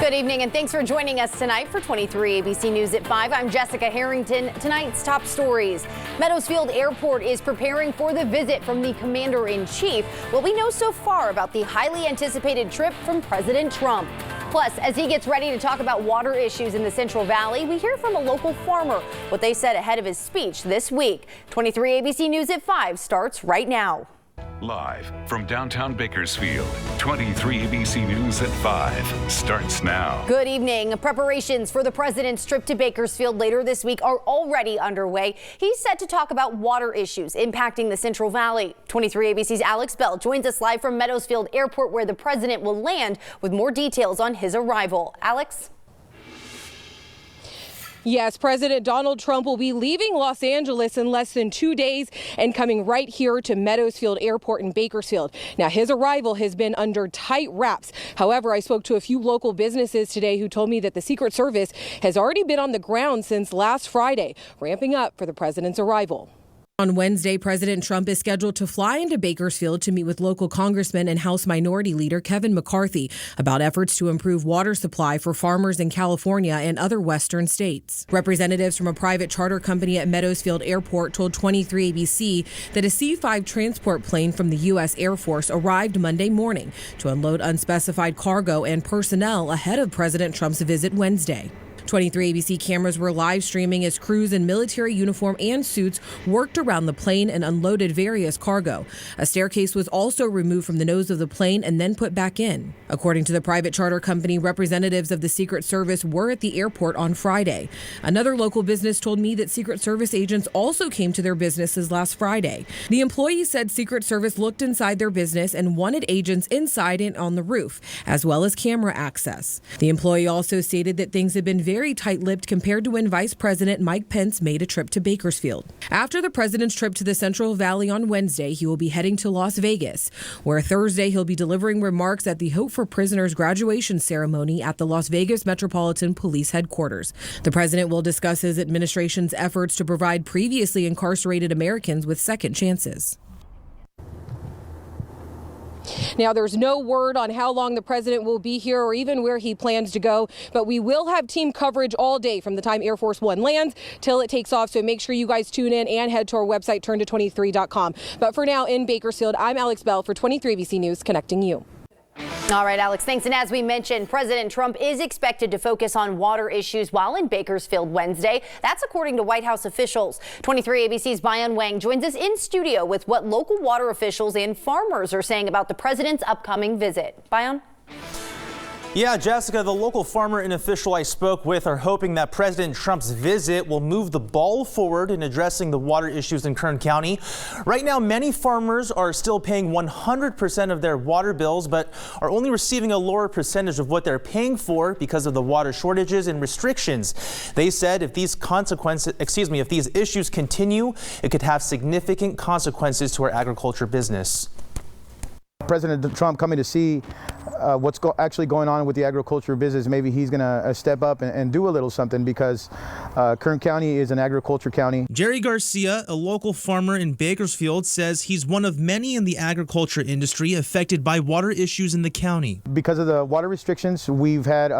Good evening and thanks for joining us tonight for 23 ABC News at 5. I'm Jessica Harrington. Tonight's top stories. Meadowsfield Airport is preparing for the visit from the Commander-in-Chief. What we know so far about the highly anticipated trip from President Trump. Plus, as he gets ready to talk about water issues in the Central Valley, we hear from a local farmer what they said ahead of his speech this week. 23 ABC News at 5 starts right now. Live from downtown Bakersfield, 23 ABC News at 5 starts now. Good evening. Preparations for the president's trip to Bakersfield later this week are already underway. He's set to talk about water issues impacting the Central Valley. 23 ABC's Alex Bell joins us live from Meadowsfield Airport, where the president will land with more details on his arrival. Alex? Yes, President Donald Trump will be leaving Los Angeles in less than 2 days and coming right here to Meadowsfield Airport in Bakersfield. Now, his arrival has been under tight wraps. However, I spoke to a few local businesses today who told me that the Secret Service has already been on the ground since last Friday, ramping up for the president's arrival. On Wednesday, President Trump is scheduled to fly into Bakersfield to meet with local congressman and House Minority Leader Kevin McCarthy about efforts to improve water supply for farmers in California and other western states. Representatives from a private charter company at Meadowsfield Airport told 23 ABC that a C-5 transport plane from the U.S. Air Force arrived Monday morning to unload unspecified cargo and personnel ahead of President Trump's visit Wednesday. 23 ABC cameras were live streaming as crews in military uniform and suits worked around the plane and unloaded various cargo. A staircase was also removed from the nose of the plane and then put back in. According to the private charter company, representatives of the Secret Service were at the airport on Friday. Another local business told me that Secret Service agents also came to their businesses last Friday. The employee said Secret Service looked inside their business and wanted agents inside and on the roof, as well as camera access. The employee also stated that things had been very tight-lipped compared to when Vice President Mike Pence made a trip to Bakersfield. After the president's trip to the Central Valley on Wednesday, he will be heading to Las Vegas, where Thursday he'll be delivering remarks at the Hope for Prisoners graduation ceremony at the Las Vegas Metropolitan Police Headquarters. The president will discuss his administration's efforts to provide previously incarcerated Americans with second chances. Now, there's no word on how long the president will be here or even where he plans to go, but we will have team coverage all day from the time Air Force One lands till it takes off. So make sure you guys tune in and head to our website, turn23.com. But for now, in Bakersfield, I'm Alex Bell for 23 ABC News, connecting you. All right, Alex, thanks. And as we mentioned, President Trump is expected to focus on water issues while in Bakersfield Wednesday. That's according to White House officials. 23 ABC's Dion Wang joins us in studio with what local water officials and farmers are saying about the president's upcoming visit. Dion? Yeah, Jessica, the local farmer and official I spoke with are hoping that President Trump's visit will move the ball forward in addressing the water issues in Kern County. Right now, many farmers are still paying 100% of their water bills, but are only receiving a lower percentage of what they're paying for because of the water shortages and restrictions. They said if these issues continue, it could have significant consequences to our agriculture business. President Trump coming to see what's actually going on with the agriculture business. Maybe he's going to step up and do a little something, because Kern County is an agriculture county. Jerry Garcia, a local farmer in Bakersfield, says he's one of many in the agriculture industry affected by water issues in the county. Because of the water restrictions, we've had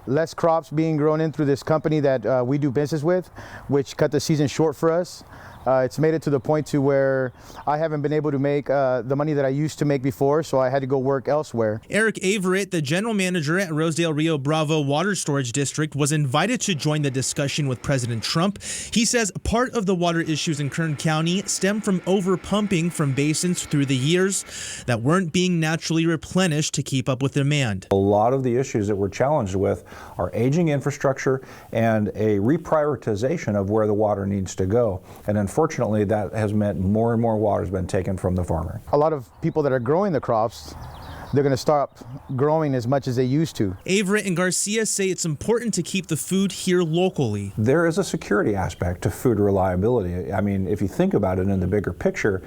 less crops being grown in through this company that we do business with, which cut the season short for us. It's made it to the point to where I haven't been able to make the money that I used to make before, so I had to go work elsewhere. Eric Averett, the general manager at Rosedale Rio Bravo Water Storage District, was invited to join the discussion with President Trump. He says part of the water issues in Kern County stem from overpumping from basins through the years that weren't being naturally replenished to keep up with demand. A lot of the issues that we're challenged with are aging infrastructure and a reprioritization of where the water needs to go. And unfortunately, that has meant more and more water has been taken from the farmer. A lot of people that are growing the crops, they're going to stop growing as much as they used to. Averett and Garcia say it's important to keep the food here locally. There is a security aspect to food reliability. I mean, if you think about it in the bigger picture,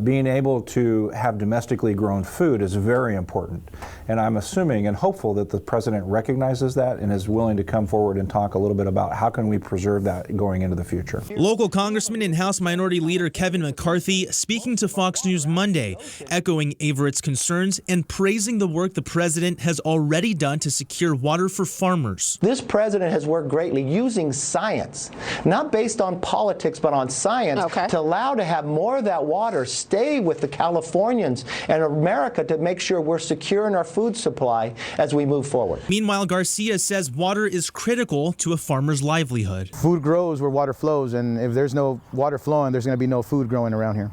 being able to have domestically grown food is very important. And I'm assuming and hopeful that the president recognizes that and is willing to come forward and talk a little bit about how can we preserve that going into the future. Local Congressman and House Minority Leader Kevin McCarthy speaking to Fox News Monday, echoing Averett's concerns and McFarland praising the work the president has already done to secure water for farmers. This president has worked greatly using science, not based on politics, but on science, to allow to have more of that water stay with the Californians and America to make sure we're secure in our food supply as we move forward. Meanwhile, Garcia says water is critical to a farmer's livelihood. Food grows where water flows, and if there's no water flowing, there's going to be no food growing around here.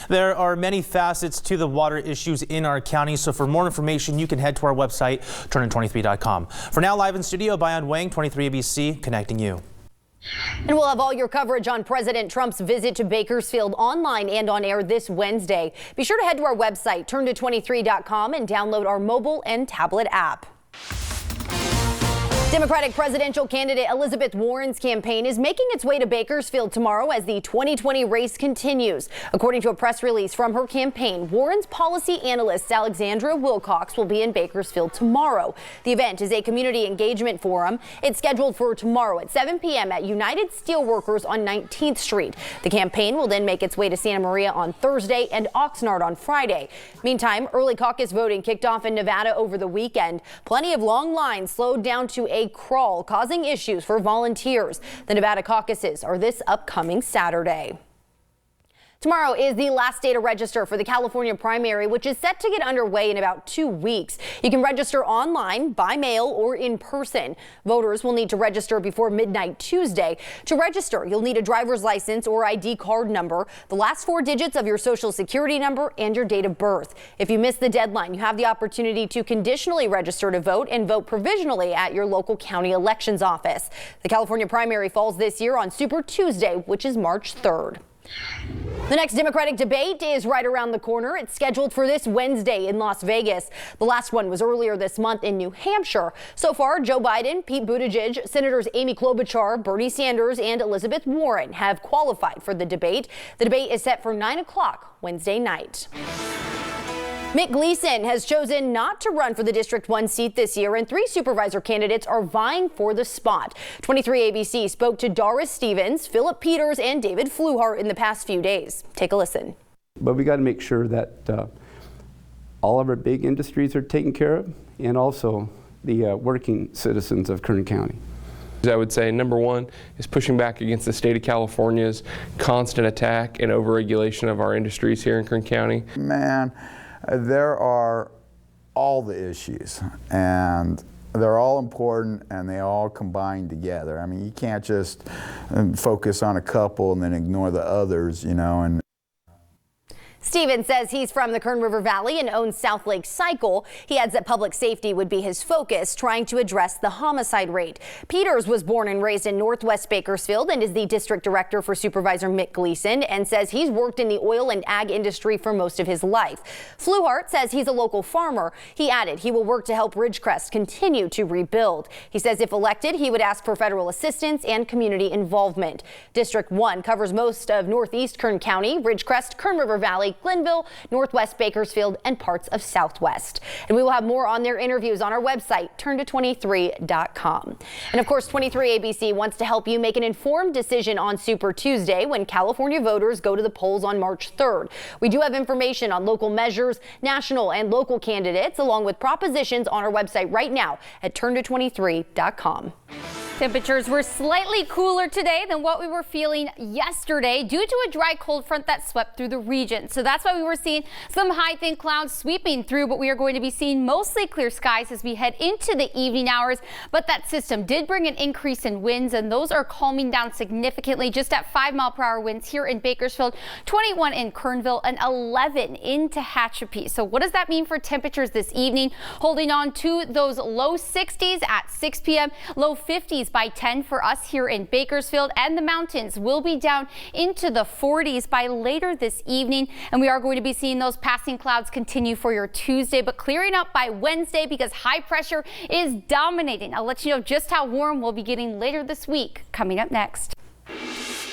There are many facets to the water issues in our county, so for more information, you can head to our website, turn23.com. For now, live in studio, Dion Wang, 23 ABC, connecting you. And we'll have all your coverage on President Trump's visit to Bakersfield online and on air this Wednesday. Be sure to head to our website, turn23.com, and download our mobile and tablet app. Democratic presidential candidate Elizabeth Warren's campaign is making its way to Bakersfield tomorrow as the 2020 race continues. According to a press release from her campaign, Warren's policy analyst Alexandra Wilcox will be in Bakersfield tomorrow. The event is a community engagement forum. It's scheduled for tomorrow at 7 p.m. at United Steelworkers on 19th Street. The campaign will then make its way to Santa Maria on Thursday and Oxnard on Friday. Meantime, early caucus voting kicked off in Nevada over the weekend. Plenty of long lines slowed down to a crawl, causing issues for volunteers. The Nevada caucuses are this upcoming Saturday. Tomorrow is the last day to register for the California primary, which is set to get underway in about 2 weeks. You can register online, by mail, or in person. Voters will need to register before midnight Tuesday. To register, you'll need a driver's license or ID card number, the last 4 digits of your social security number, and your date of birth. If you miss the deadline, you have the opportunity to conditionally register to vote and vote provisionally at your local county elections office. The California primary falls this year on Super Tuesday, which is March 3rd. The next Democratic debate is right around the corner. It's scheduled for this Wednesday in Las Vegas. The last one was earlier this month in New Hampshire. So far, Joe Biden, Pete Buttigieg, Senators Amy Klobuchar, Bernie Sanders, and Elizabeth Warren have qualified for the debate. The debate is set for 9 o'clock Wednesday night. Mick Gleason has chosen not to run for the District 1 seat this year, and 3 supervisor candidates are vying for the spot. 23 ABC spoke to Doris Stevens, Philip Peters, and David Fluhart in the past few days. Take a listen. But we got to make sure that all of our big industries are taken care of, and also the working citizens of Kern County. I would say number one is pushing back against the state of California's constant attack and overregulation of our industries here in Kern County. Man, there are all the issues, and they're all important, and they all combine together. I mean, you can't just focus on a couple and then ignore the others, you know. And Stevens says he's from the Kern River Valley and owns South Lake Cycle. He adds that public safety would be his focus, trying to address the homicide rate. Peters was born and raised in Northwest Bakersfield and is the district director for Supervisor Mick Gleason, and says he's worked in the oil and ag industry for most of his life. Fluhart says he's a local farmer. He added he will work to help Ridgecrest continue to rebuild. He says if elected, he would ask for federal assistance and community involvement. District 1 covers most of northeast Kern County, Ridgecrest, Kern River Valley, Glenville, Northwest Bakersfield, and parts of Southwest. And we will have more on their interviews on our website, turn23.com. And of course, 23 ABC wants to help you make an informed decision on Super Tuesday when California voters go to the polls on March 3rd. We do have information on local measures, national and local candidates, along with propositions on our website right now at turn23.com. Temperatures were slightly cooler today than what we were feeling yesterday due to a dry cold front that swept through the region. So that's why we were seeing some high thin clouds sweeping through, but we are going to be seeing mostly clear skies as we head into the evening hours. But that system did bring an increase in winds, and those are calming down significantly, just at 5-mile-per-hour winds here in Bakersfield, 21 in Kernville, and 11 in Tehachapi. So what does that mean for temperatures this evening? Holding on to those low 60s at 6 p.m., low 50s by 10 for us here in Bakersfield, and the mountains will be down into the 40s by later this evening. And we are going to be seeing those passing clouds continue for your Tuesday, but clearing up by Wednesday because high pressure is dominating. I'll let you know just how warm we'll be getting later this week coming up next.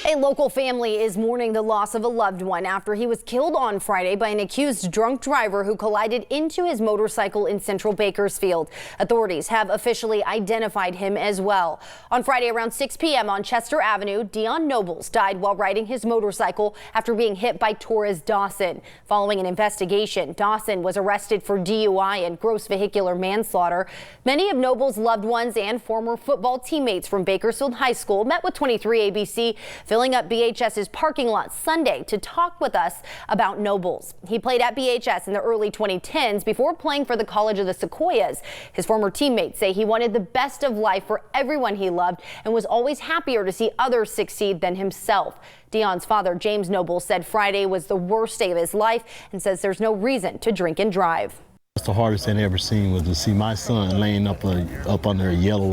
A local family is mourning the loss of a loved one after he was killed on Friday by an accused drunk driver who collided into his motorcycle in central Bakersfield. Authorities have officially identified him as well. On Friday around 6 p.m. on Chester Avenue, Dion Nobles died while riding his motorcycle after being hit by Torres Dawson. Following an investigation, Dawson was arrested for DUI and gross vehicular manslaughter. Many of Nobles' loved ones and former football teammates from Bakersfield High School met with 23 ABC, filling up BHS's parking lot Sunday to talk with us about Nobles. He played at BHS in the early 2010s before playing for the College of the Sequoias. His former teammates say he wanted the best of life for everyone he loved and was always happier to see others succeed than himself. Dion's father, James Nobles, said Friday was the worst day of his life and says there's no reason to drink and drive. The hardest thing I ever seen was to see my son laying up under a yellow,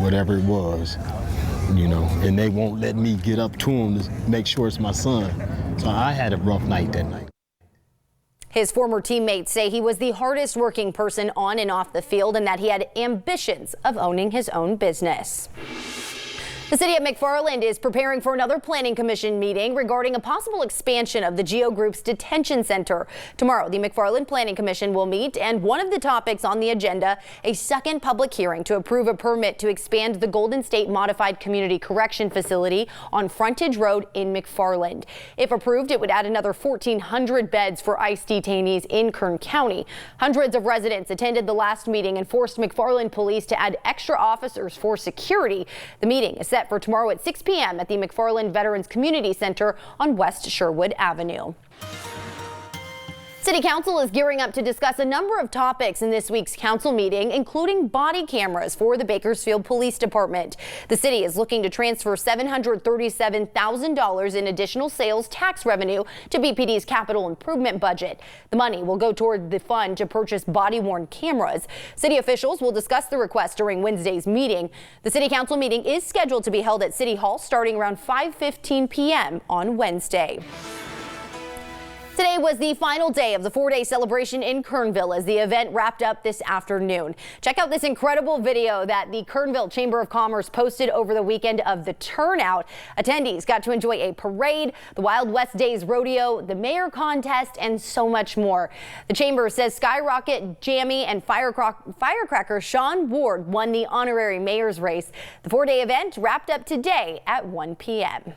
whatever it was, you know, and they won't let me get up to him to make sure it's my son. So I had a rough night that night. His former teammates say he was the hardest working person on and off the field and that he had ambitions of owning his own business. The city of McFarland is preparing for another planning commission meeting regarding a possible expansion of the GEO Group's detention center. Tomorrow, the McFarland Planning Commission will meet, and one of the topics on the agenda, a second public hearing to approve a permit to expand the Golden State Modified Community Correction Facility on Frontage Road in McFarland. If approved, it would add another 1,400 beds for ICE detainees in Kern County. Hundreds of residents attended the last meeting and forced McFarland police to add extra officers for security. The meeting is set for tomorrow at 6 p.m. at the McFarland Veterans Community Center on West Sherwood Avenue. City Council is gearing up to discuss a number of topics in this week's council meeting, including body cameras for the Bakersfield Police Department. The city is looking to transfer $737,000 in additional sales tax revenue to BPD's capital improvement budget. The money will go toward the fund to purchase body-worn cameras. City officials will discuss the request during Wednesday's meeting. The City Council meeting is scheduled to be held at City Hall starting around 5:15 p.m. on Wednesday. Today was the final day of the 4-day celebration in Kernville as the event wrapped up this afternoon. Check out this incredible video that the Kernville Chamber of Commerce posted over the weekend of the turnout. Attendees got to enjoy a parade, the Wild West Days Rodeo, the mayor contest, and so much more. The chamber says Skyrocket, Jammy, and firecracker Sean Ward won the honorary mayor's race. The 4-day event wrapped up today at 1 p.m.